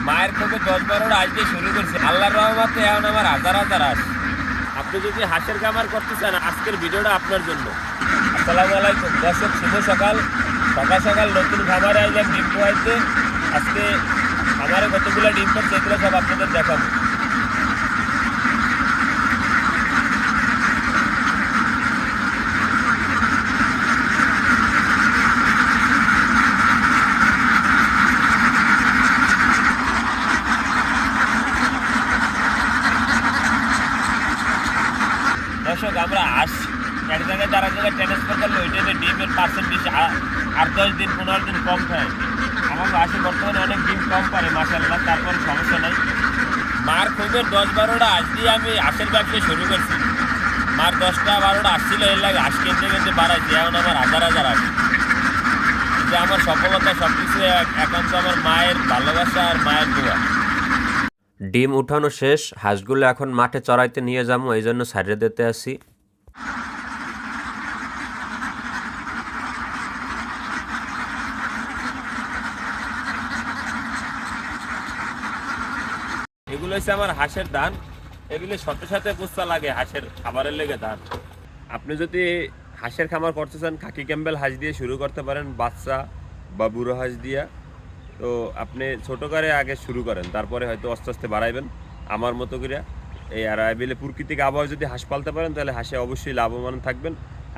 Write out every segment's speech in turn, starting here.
মায়ের ক্ষোভে 10-12টা আজ দিয়ে শুরু করছি। আল্লাহর রহমতে এখন আমার হাজার হাজার হাঁস। আপনি যদি হাঁসের খামার করতে চান আজকের ভিডিওটা আপনার জন্য। আসসালামু আলাইকুম দর্শক, শুভ সকাল। সকাল সকাল নতুন খামারে আইলাম ডিম পোয়াইতে। আজকে খামারে কতগুলো ডিম পাচ্ছে এগুলো সব আপনাদের দেখাবো। দর্শক, আমরা হাঁস এক জায়গায় যারা জায়গায় ট্রান্সফার করলে ওইটাতে ডিমের পার্সেন্টেজ 8-10 দিন 15 দিন কম খায়। আমার হাঁসে বর্তমানে অনেক ডিম কম পারে মাশাআল্লাহ, তারপর সমস্যা নাই। মার ক্ষোভের 10-12টা হাঁস দিয়ে আমি হাঁসের ব্যবসা শুরু করছি। মার 10টা-12টা হাঁস ছিল, এর লাগে হাঁস কিনতে কিনতে বাড়াইছি। এখন আমার হাজার হাজার হাঁস। যে আমার সফলতা সবকিছু একান্ত আমার মায়ের ভালোবাসা আর মায়ের দোয়া। ডিম উঠানো শেষ, হাঁসগুলো এখন মাঠে চড়াইতে নিয়ে যাবো, এই জন্য সাইডে দিতে আসি। এগুলো হচ্ছে আমার হাঁসের ধান। এগুলো সাথে সাথে পুষা লাগে হাঁসের খাবারের লেগে ধান। আপনি যদি হাঁসের খামার করতে চান খাকি ক্যাম্বেল হাঁস দিয়ে শুরু করতে পারেন, বাচ্চা বা বুড়ো হাঁস দিয়া। তো আপনি ছোট করে আগে শুরু করেন, তারপরে হয়তো আস্তে আস্তে বাড়াইবেন আমার মতো করে। এই আর আইবিলে প্রাকৃতিক আবহাওয়া যদি হাঁস পালতে পারেন তাহলে হাঁসে অবশ্যই লাভবান থাকবেন।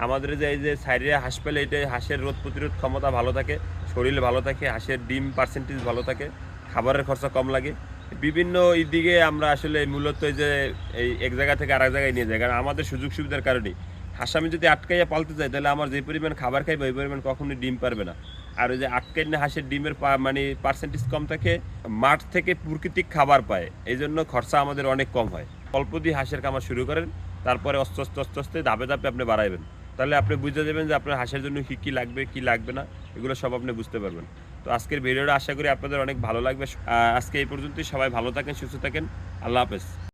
আমাদের যে এই যে সাইডে হাঁস পেলে এটা হাঁসের রোগ প্রতিরোধ ক্ষমতা ভালো থাকে, শরীর ভালো থাকে, হাঁসের ডিম পার্সেন্টেজ ভালো থাকে, খাবারের খরচা কম লাগে। বিভিন্ন দিকে আমরা আসলে মূলত এই যে এই এক জায়গা থেকে আরেক জায়গায় নিয়ে যাই, কারণ আমাদের সুযোগ সুবিধার কারণেই। হাঁস আমি যদি আটকাইয়া পালতে যাই তাহলে আমার যে পরিমাণ খাবার খাইবে ওই পরিমাণ কখনোই ডিম পারবে না। আর ওই যে আটকাইলে হাঁসের ডিমের মানে পার্সেন্টেজ কম থাকে, মাঠ থেকে প্রাকৃতিক খাবার পায়, এই জন্য খরচা আমাদের অনেক কম হয়। অল্প দিয়ে হাঁসের খামার শুরু করেন, তারপরে আস্তে আস্তে আস্তে আস্তে ধাপে ধাপে আপনি বাড়াইবেন। তাহলে আপনি বুঝতে যাবেন যে আপনার হাঁসের জন্য কী কী লাগবে কী লাগবে না, এগুলো সব আপনি বুঝতে পারবেন। তো আজকের ভিডিওটা আশা করি আপনাদের অনেক ভালো লাগবে। আজকে এই পর্যন্তই। সবাই ভালো থাকেন, সুস্থ থাকেন। আল্লাহ হাফেজ।